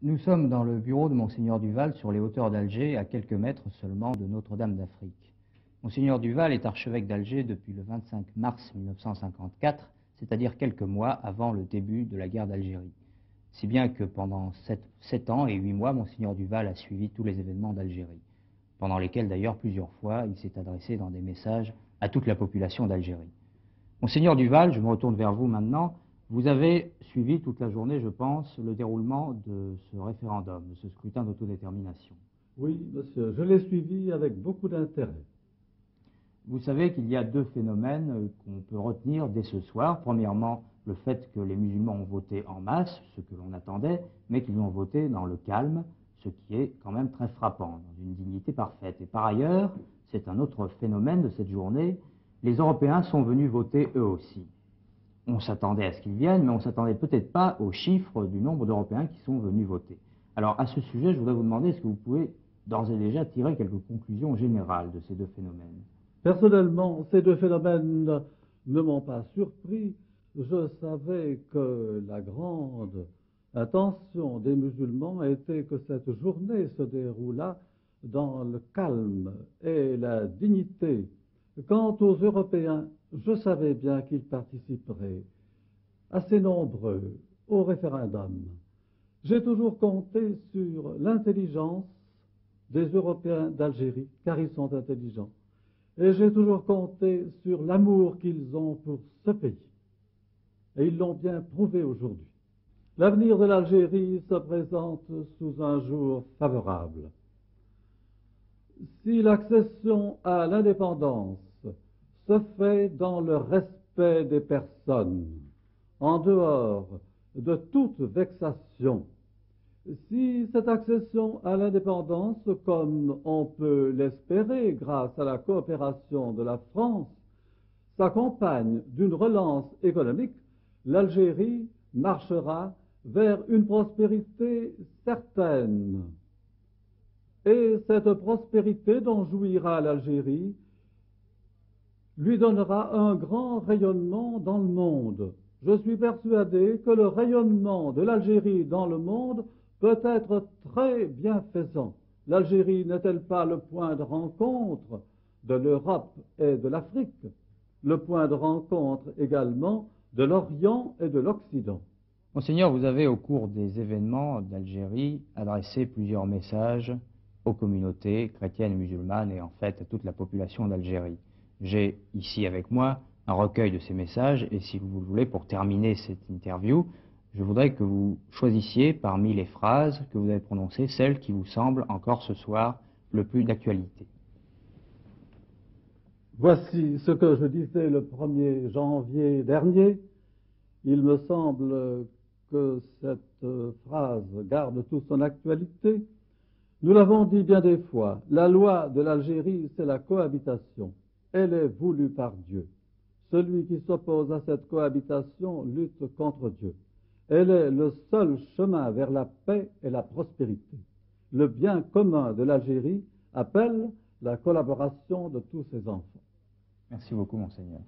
Nous sommes dans le bureau de Monseigneur Duval sur les hauteurs d'Alger, à quelques mètres seulement de Notre-Dame d'Afrique. Monseigneur Duval est archevêque d'Alger depuis le 25 mars 1954, c'est-à-dire quelques mois avant le début de la guerre d'Algérie. Si bien que pendant 7 ans et 8 mois, Monseigneur Duval a suivi tous les événements d'Algérie, pendant lesquels d'ailleurs plusieurs fois il s'est adressé dans des messages à toute la population d'Algérie. Monseigneur Duval, je me retourne vers vous maintenant. Vous avez suivi toute la journée, je pense, le déroulement de ce référendum, de ce scrutin d'autodétermination. Oui, monsieur, je l'ai suivi avec beaucoup d'intérêt. Vous savez qu'il y a deux phénomènes qu'on peut retenir dès ce soir. Premièrement, le fait que les musulmans ont voté en masse, ce que l'on attendait, mais qu'ils ont voté dans le calme, ce qui est quand même très frappant, dans une dignité parfaite. Et par ailleurs, c'est un autre phénomène de cette journée, les Européens sont venus voter eux aussi. On s'attendait à ce qu'ils viennent, mais on ne s'attendait peut-être pas aux chiffres du nombre d'Européens qui sont venus voter. Alors à ce sujet, je voudrais vous demander, est-ce que vous pouvez d'ores et déjà tirer quelques conclusions générales de ces deux phénomènes? Personnellement, ces deux phénomènes ne m'ont pas surpris. Je savais que la grande intention des musulmans était que cette journée se déroulât dans le calme et la dignité. Quant aux Européens, je savais bien qu'ils participeraient, assez nombreux, au référendum. J'ai toujours compté sur l'intelligence des Européens d'Algérie, car ils sont intelligents. Et j'ai toujours compté sur l'amour qu'ils ont pour ce pays. Et ils l'ont bien prouvé aujourd'hui. L'avenir de l'Algérie se présente sous un jour favorable. Si l'accession à l'indépendance se fait dans le respect des personnes, en dehors de toute vexation, si cette accession à l'indépendance, comme on peut l'espérer grâce à la coopération de la France, s'accompagne d'une relance économique, l'Algérie marchera vers une prospérité certaine. Et cette prospérité dont jouira l'Algérie lui donnera un grand rayonnement dans le monde. Je suis persuadé que le rayonnement de l'Algérie dans le monde peut être très bienfaisant. L'Algérie n'est-elle pas le point de rencontre de l'Europe et de l'Afrique, le point de rencontre également de l'Orient et de l'Occident? Monseigneur, vous avez au cours des événements d'Algérie adressé plusieurs messages aux communautés chrétiennes et musulmanes et en fait à toute la population d'Algérie. J'ai ici avec moi un recueil de ces messages et si vous le voulez, pour terminer cette interview, je voudrais que vous choisissiez parmi les phrases que vous avez prononcées, celles qui vous semblent encore ce soir le plus d'actualité. Voici ce que je disais le 1er janvier dernier. Il me semble que cette phrase garde toute son actualité. Nous l'avons dit bien des fois, la loi de l'Algérie, c'est la cohabitation. Elle est voulue par Dieu. Celui qui s'oppose à cette cohabitation lutte contre Dieu. Elle est le seul chemin vers la paix et la prospérité. Le bien commun de l'Algérie appelle la collaboration de tous ses enfants. Merci beaucoup, Monseigneur.